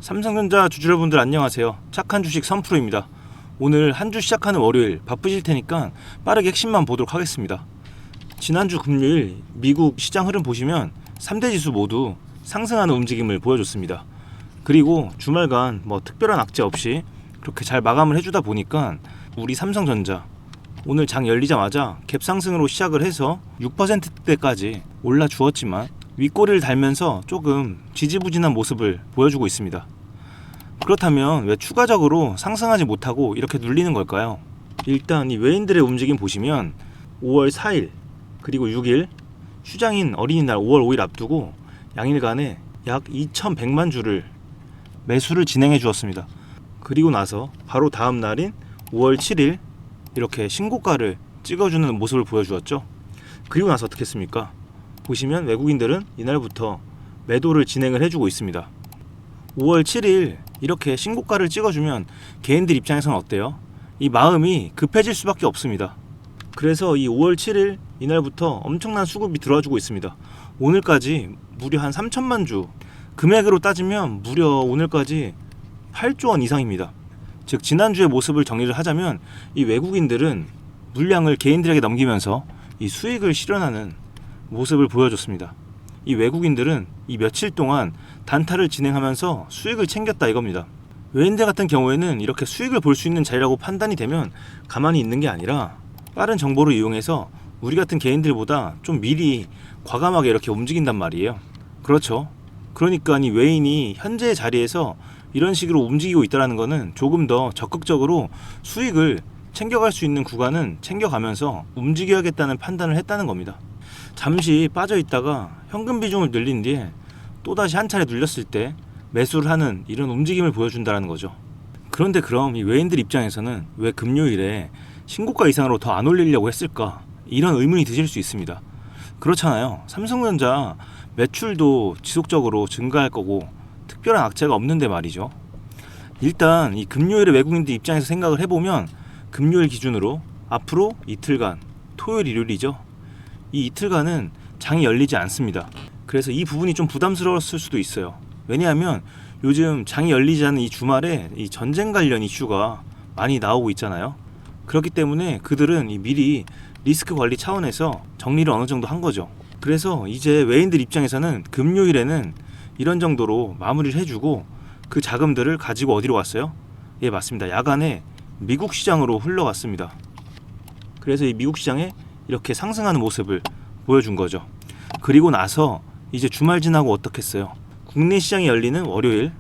삼성전자 주주여러분들 안녕하세요. 착한 주식 선프로입니다. 오늘 한 주 시작하는 월요일 바쁘실 테니까 빠르게 핵심만 보도록 하겠습니다. 지난주 금요일 미국 시장 흐름 보시면 3대 지수 모두 상승하는 움직임을 보여줬습니다. 그리고 주말간 특별한 악재 없이 그렇게 잘 마감을 해주다 보니까 우리 삼성전자 오늘 장 열리자마자 갭상승으로 시작을 해서 6%대까지 올라주었지만 윗꼬리를 달면서 조금 지지부진한 모습을 보여주고 있습니다. 그렇다면 왜 추가적으로 상승하지 못하고 이렇게 눌리는 걸까요? 일단 이 외인들의 움직임 보시면 5월 4일 그리고 6일 휴장인 어린이날 5월 5일 앞두고 양일간에 약 2100만 주를 매수를 진행해 주었습니다. 그리고 나서 바로 다음 날인 5월 7일 이렇게 신고가를 찍어주는 모습을 보여주었죠. 그리고 나서 어떻게 했습니까? 보시면 외국인들은 이날부터 매도를 진행을 해주고 있습니다. 5월 7일 이렇게 신고가를 찍어주면 개인들 입장에서는 어때요? 이 마음이 급해질 수밖에 없습니다. 그래서 이 5월 7일 이날부터 엄청난 수급이 들어와주고 있습니다. 오늘까지 무려 한 3천만 주, 금액으로 따지면 무려 오늘까지 8조 원 이상입니다. 즉 지난주의 모습을 정리를 하자면 이 외국인들은 물량을 개인들에게 넘기면서 이 수익을 실현하는 모습을 보여줬습니다. 이 외국인들은 이 며칠 동안 단타를 진행하면서 수익을 챙겼다 이겁니다. 외인들 같은 경우에는 이렇게 수익을 볼 수 있는 자리라고 판단이 되면 가만히 있는 게 아니라 빠른 정보를 이용해서 우리 같은 개인들보다 좀 미리 과감하게 이렇게 움직인단 말이에요. 그렇죠. 그러니까 이 외인이 현재의 자리에서 이런 식으로 움직이고 있다는 것은 조금 더 적극적으로 수익을 챙겨갈 수 있는 구간은 챙겨가면서 움직여야겠다는 판단을 했다는 겁니다. 잠시 빠져 있다가 현금 비중을 늘린 뒤에 또다시 한 차례 눌렸을 때 매수를 하는 이런 움직임을 보여준다는 거죠. 그런데 그럼 이 외인들 입장에서는 왜 금요일에 신고가 이상으로 더 안 올리려고 했을까? 이런 의문이 드실 수 있습니다. 그렇잖아요. 삼성전자 매출도 지속적으로 증가할 거고 특별한 악재가 없는데 말이죠. 일단 이 금요일에 외국인들 입장에서 생각을 해보면 금요일 기준으로 앞으로 이틀간 토요일 일요일이죠. 이 이틀간은 장이 열리지 않습니다. 그래서 이 부분이 좀 부담스러웠을 수도 있어요. 왜냐하면 요즘 장이 열리지 않는 이 주말에 이 전쟁 관련 이슈가 많이 나오고 있잖아요. 그렇기 때문에 그들은 이 미리 리스크 관리 차원에서 정리를 어느 정도 한 거죠. 그래서 이제 외인들 입장에서는 금요일에는 이런 정도로 마무리를 해주고 그 자금들을 가지고 어디로 갔어요? 예, 맞습니다. 야간에 미국 시장으로 흘러갔습니다. 그래서 이 미국 시장에 이렇게 상승하는 모습을 보여준 거죠. 그리고 나서 이제 주말 지나고 어떻겠어요? 국내 시장이 열리는 월요일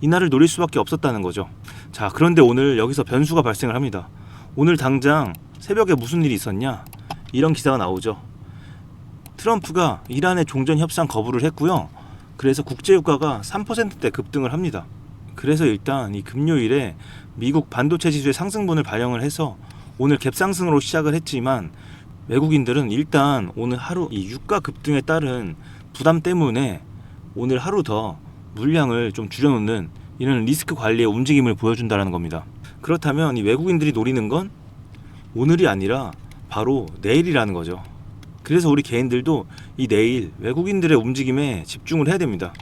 이날을 노릴 수밖에 없었다는 거죠. 자, 그런데 오늘 여기서 변수가 발생을 합니다. 오늘 당장 새벽에 무슨 일이 있었냐? 이런 기사가 나오죠. 트럼프가 이란의 종전 협상 거부를 했고요. 그래서 국제유가가 3%대 급등을 합니다. 그래서 일단 이 금요일에 미국 반도체 지수의 상승분을 반영을 해서 오늘 갭상승으로 시작을 했지만 외국인들은 일단 오늘 하루 이 유가 급등에 따른 부담 때문에 오늘 하루 더 물량을 좀 줄여놓는 이런 리스크 관리의 움직임을 보여준다는 겁니다. 그렇다면 이 외국인들이 노리는 건 오늘이 아니라 바로 내일이라는 거죠. 그래서 우리 개인들도 이 내일 외국인들의 움직임에 집중을 해야 됩니다.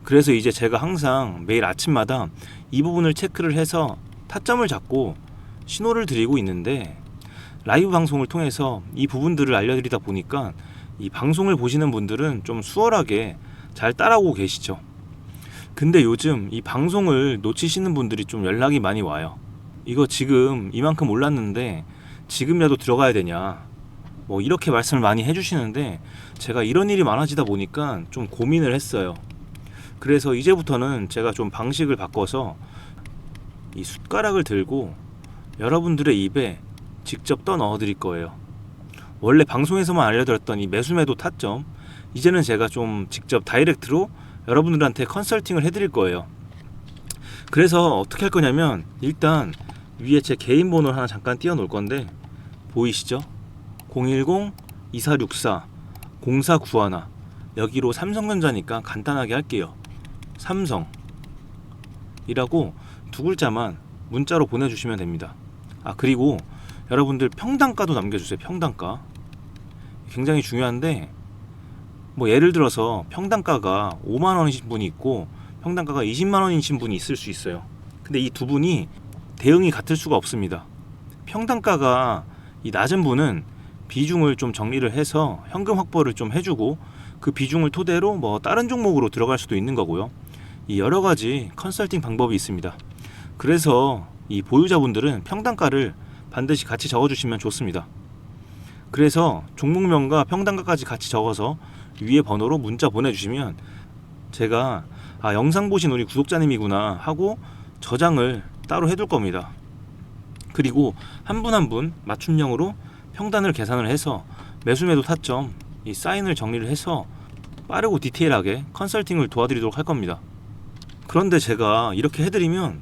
그래서 이제 제가 항상 매일 아침마다 이 부분을 체크를 해서 타점을 잡고 신호를 드리고 있는데 라이브 방송을 통해서 이 부분들을 알려드리다 보니까 이 방송을 보시는 분들은 좀 수월하게 잘 따라오고 계시죠. 근데 요즘 이 방송을 놓치시는 분들이 좀 연락이 많이 와요. 이거 지금 이만큼 올랐는데 지금이라도 들어가야 되냐 이렇게 말씀을 많이 해주시는데 제가 이런 일이 많아지다 보니까 좀 고민을 했어요. 그래서 이제부터는 제가 좀 방식을 바꿔서 이 숟가락을 들고 여러분들의 입에 직접 떠 넣어 드릴 거예요. 원래 방송에서만 알려드렸던 이 매수매도 타점 이제는 제가 좀 직접 다이렉트로 여러분들한테 컨설팅을 해드릴 거예요. 그래서 어떻게 할 거냐면 일단 위에 제 개인 번호를 하나 잠깐 띄워 놓을 건데 보이시죠? 010-2464-0491 여기로 삼성전자니까 간단하게 할게요. 삼성이라고 두 글자만 문자로 보내주시면 됩니다. 그리고 여러분들 평단가도 남겨주세요. 평단가 굉장히 중요한데 예를 들어서 평단가가 5만원이신 분이 있고 평당가가 20만 원이신 분이 있을 수 있어요. 근데 이 두 분이 대응이 같을 수가 없습니다. 평당가가 이 낮은 분은 비중을 좀 정리를 해서 현금 확보를 좀 해주고 그 비중을 토대로 뭐 다른 종목으로 들어갈 수도 있는 거고요. 이 여러 가지 컨설팅 방법이 있습니다. 그래서 이 보유자분들은 평당가를 반드시 같이 적어주시면 좋습니다. 그래서 종목명과 평당가까지 같이 적어서 위에 번호로 문자 보내주시면 제가 영상 보신 우리 구독자님이구나 하고 저장을 따로 해둘 겁니다. 그리고 한 분 한 분 맞춤형으로 평단을 계산을 해서 매수매도 타점, 이 사인을 정리를 해서 빠르고 디테일하게 컨설팅을 도와드리도록 할 겁니다. 그런데 제가 이렇게 해드리면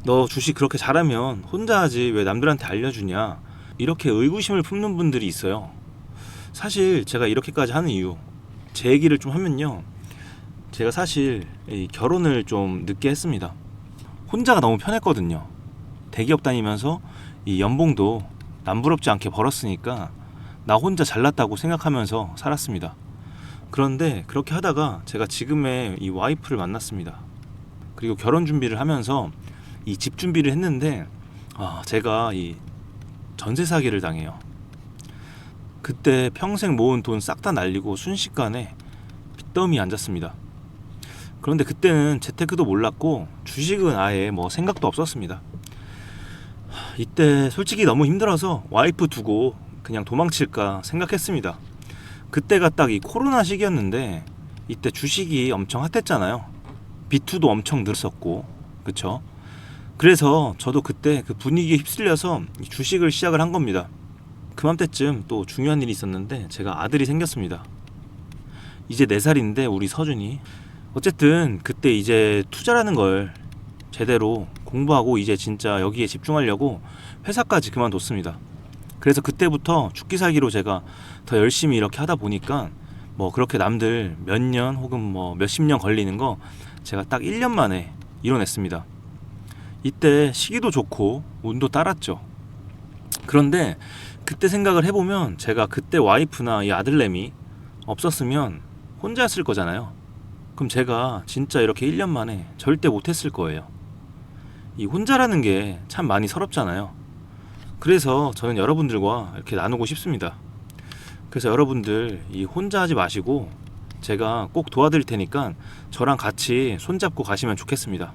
너 주식 그렇게 잘하면 혼자 하지 왜 남들한테 알려주냐, 이렇게 의구심을 품는 분들이 있어요. 사실 제가 이렇게까지 하는 이유, 제 얘기를 좀 하면요, 제가 사실 이 결혼을 좀 늦게 했습니다. 혼자가 너무 편했거든요. 대기업 다니면서 이 연봉도 남부럽지 않게 벌었으니까 나 혼자 잘났다고 생각하면서 살았습니다. 그런데 그렇게 하다가 제가 지금의 이 와이프를 만났습니다. 그리고 결혼 준비를 하면서 이 집 준비를 했는데 제가 이 전세 사기를 당해요. 그때 평생 모은 돈 싹 다 날리고 순식간에 빚더미 앉았습니다. 그런데 그때는 재테크도 몰랐고 주식은 아예 뭐 생각도 없었습니다. 이때 솔직히 너무 힘들어서 와이프 두고 그냥 도망칠까 생각했습니다. 그때가 딱 이 코로나 시기였는데 이때 주식이 엄청 핫했잖아요. 비투도 엄청 늘었었고, 그쵸? 그래서 저도 그때 그 분위기에 휩쓸려서 주식을 시작을 한 겁니다. 그맘때쯤 또 중요한 일이 있었는데 제가 아들이 생겼습니다. 이제 4살인데 우리 서준이. 어쨌든 그때 이제 투자라는 걸 제대로 공부하고 이제 진짜 여기에 집중하려고 회사까지 그만뒀습니다. 그래서 그때부터 죽기 살기로 제가 더 열심히 이렇게 하다 보니까 뭐 그렇게 남들 몇 년 혹은 뭐 몇십 년 걸리는 거 제가 딱 1년 만에 이뤄냈습니다. 이때 시기도 좋고 운도 따랐죠. 그런데 그때 생각을 해보면 제가 그때 와이프나 이 아들내미 없었으면 혼자였을 거잖아요. 그럼 제가 진짜 이렇게 1년 만에 절대 못했을 거예요. 이 혼자라는 게 참 많이 서럽잖아요. 그래서 저는 여러분들과 이렇게 나누고 싶습니다. 그래서 여러분들 이 혼자 하지 마시고 제가 꼭 도와드릴 테니까 저랑 같이 손잡고 가시면 좋겠습니다.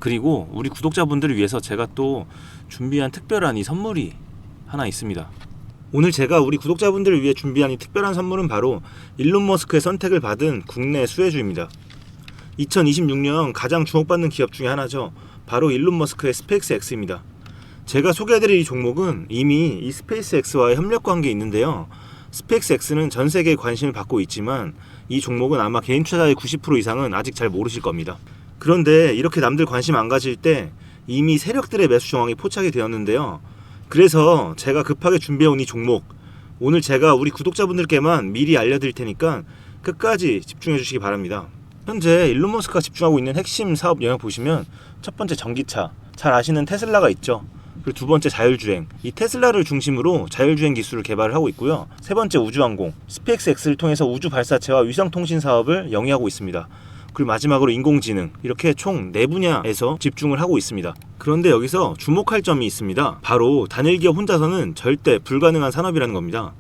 그리고 우리 구독자분들을 위해서 제가 또 준비한 특별한 이 선물이 하나 있습니다. 오늘 제가 우리 구독자분들을 위해 준비한 이 특별한 선물은 바로 일론 머스크의 선택을 받은 국내 수혜주입니다. 2026년 가장 주목받는 기업 중에 하나죠. 바로 일론 머스크의 스페이스X입니다. 제가 소개해드릴 이 종목은 이미 이 스페이스X와의 협력 관계에 있는데요. 스페이스X는 전 세계에 관심을 받고 있지만 이 종목은 아마 개인 투자자의 90% 이상은 아직 잘 모르실 겁니다. 그런데 이렇게 남들 관심 안 가질 때 이미 세력들의 매수 정황이 포착이 되었는데요. 그래서 제가 급하게 준비해온 이 종목, 오늘 제가 우리 구독자분들께만 미리 알려드릴 테니까 끝까지 집중해 주시기 바랍니다. 현재 일론 머스크가 집중하고 있는 핵심 사업 영역 보시면 첫 번째 전기차, 잘 아시는 테슬라가 있죠. 그리고 두 번째 자율주행, 이 테슬라를 중심으로 자율주행 기술을 개발을 하고 있고요. 세 번째 우주항공, 스페이스X를 통해서 우주 발사체와 위성통신 사업을 영위하고 있습니다. 그리고 마지막으로 인공지능, 이렇게 총 4분야에서 집중을 하고 있습니다. 그런데 여기서 주목할 점이 있습니다. 바로 단일 기업 혼자서는 절대 불가능한 산업이라는 겁니다.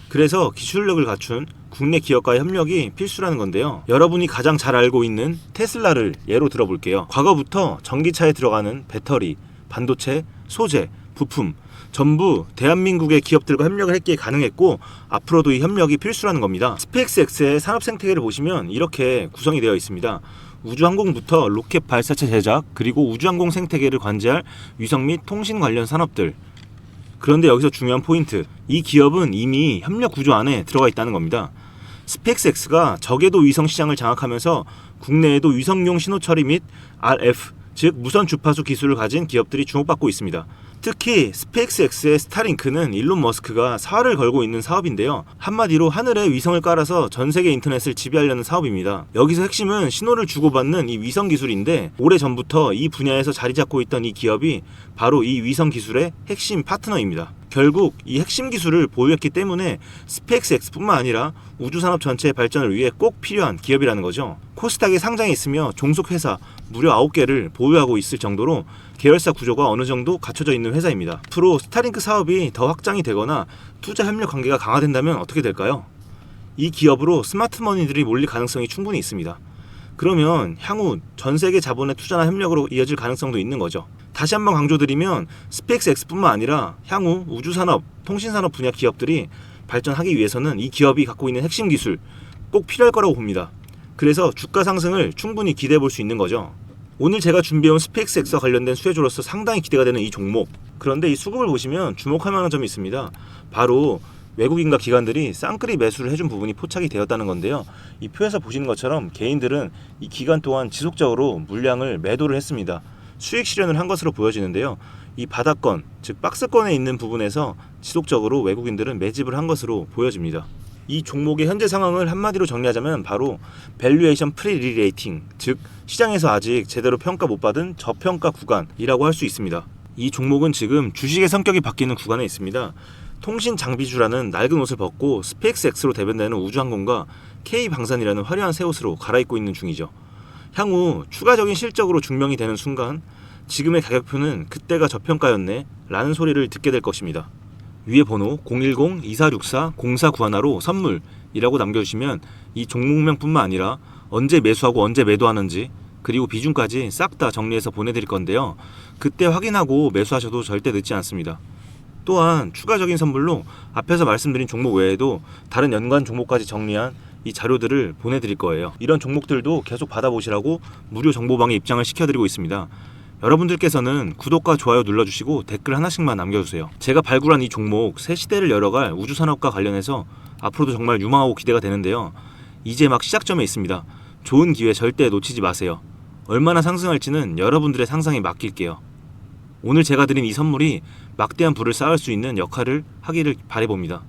그래서 기술력을 갖춘 국내 기업과의 협력이 필수라는 건데요. 여러분이 가장 잘 알고 있는 테슬라를 예로 들어볼게요. 과거부터 전기차에 들어가는 배터리, 반도체, 소재, 부품 전부 대한민국의 기업들과 협력을 했기에 가능했고 앞으로도 이 협력이 필수라는 겁니다. 스페이스X의 산업 생태계를 보시면 이렇게 구성이 되어 있습니다. 우주항공부터 로켓 발사체 제작, 그리고 우주항공 생태계를 관제할 위성 및 통신 관련 산업들. 그런데 여기서 중요한 포인트, 이 기업은 이미 협력 구조 안에 들어가 있다는 겁니다. 스페이스X가 저궤도 위성 시장을 장악하면서 국내에도 위성용 신호 처리 및 RF, 즉 무선 주파수 기술을 가진 기업들이 주목받고 있습니다. 특히 스페이스X의 스타링크는 일론 머스크가 사활을 걸고 있는 사업인데요. 한마디로 하늘에 위성을 깔아서 전 세계 인터넷을 지배하려는 사업입니다. 여기서 핵심은 신호를 주고받는 이 위성 기술인데 오래전부터 이 분야에서 자리 잡고 있던 이 기업이 바로 이 위성 기술의 핵심 파트너입니다. 결국 이 핵심 기술을 보유했기 때문에 스페이스X뿐만 아니라 우주산업 전체의 발전을 위해 꼭 필요한 기업이라는 거죠. 코스닥에 상장해 있으며 종속 회사 무려 9개를 보유하고 있을 정도로 계열사 구조가 어느 정도 갖춰져 있는 회사입니다. 앞으로 스타링크 사업이 더 확장이 되거나 투자 협력 관계가 강화된다면 어떻게 될까요? 이 기업으로 스마트머니들이 몰릴 가능성이 충분히 있습니다. 그러면 향후 전 세계 자본의 투자나 협력으로 이어질 가능성도 있는 거죠. 다시 한번 강조드리면 스페이스X뿐만 아니라 향후 우주산업, 통신산업 분야 기업들이 발전하기 위해서는 이 기업이 갖고 있는 핵심 기술 꼭 필요할 거라고 봅니다. 그래서 주가 상승을 충분히 기대해 볼 수 있는 거죠. 오늘 제가 준비해온 스페이스X와 관련된 수혜주로서 상당히 기대가 되는 이 종목. 그런데 이 수급을 보시면 주목할 만한 점이 있습니다. 바로 외국인과 기관들이 쌍끌이 매수를 해준 부분이 포착이 되었다는 건데요. 이 표에서 보시는 것처럼 개인들은 이 기간 동안 지속적으로 물량을 매도를 했습니다. 수익 실현을 한 것으로 보여지는데요. 이 바닥권, 즉 박스권에 있는 부분에서 지속적으로 외국인들은 매집을 한 것으로 보여집니다. 이 종목의 현재 상황을 한마디로 정리하자면 바로 밸류에이션 프리리레이팅, 즉 시장에서 아직 제대로 평가 못 받은 저평가 구간이라고 할 수 있습니다. 이 종목은 지금 주식의 성격이 바뀌는 구간에 있습니다. 통신 장비주라는 낡은 옷을 벗고 스페이스X로 대변되는 우주항공과 K방산이라는 화려한 새 옷으로 갈아입고 있는 중이죠. 향후 추가적인 실적으로 증명이 되는 순간 지금의 가격표는 그때가 저평가였네 라는 소리를 듣게 될 것입니다. 위에 번호 010-2464-0491로 선물이라고 남겨주시면 이 종목명뿐만 아니라 언제 매수하고 언제 매도하는지 그리고 비중까지 싹 다 정리해서 보내드릴 건데요. 그때 확인하고 매수하셔도 절대 늦지 않습니다. 또한 추가적인 선물로 앞에서 말씀드린 종목 외에도 다른 연관 종목까지 정리한 이 자료들을 보내드릴 거예요. 이런 종목들도 계속 받아보시라고 무료 정보방에 입장을 시켜드리고 있습니다. 여러분들께서는 구독과 좋아요 눌러주시고 댓글 하나씩만 남겨주세요. 제가 발굴한 이 종목 새 시대를 열어갈 우주산업과 관련해서 앞으로도 정말 유망하고 기대가 되는데요. 이제 막 시작점에 있습니다. 좋은 기회 절대 놓치지 마세요. 얼마나 상승할지는 여러분들의 상상에 맡길게요. 오늘 제가 드린 이 선물이 막대한 부를 쌓을 수 있는 역할을 하기를 바라봅니다.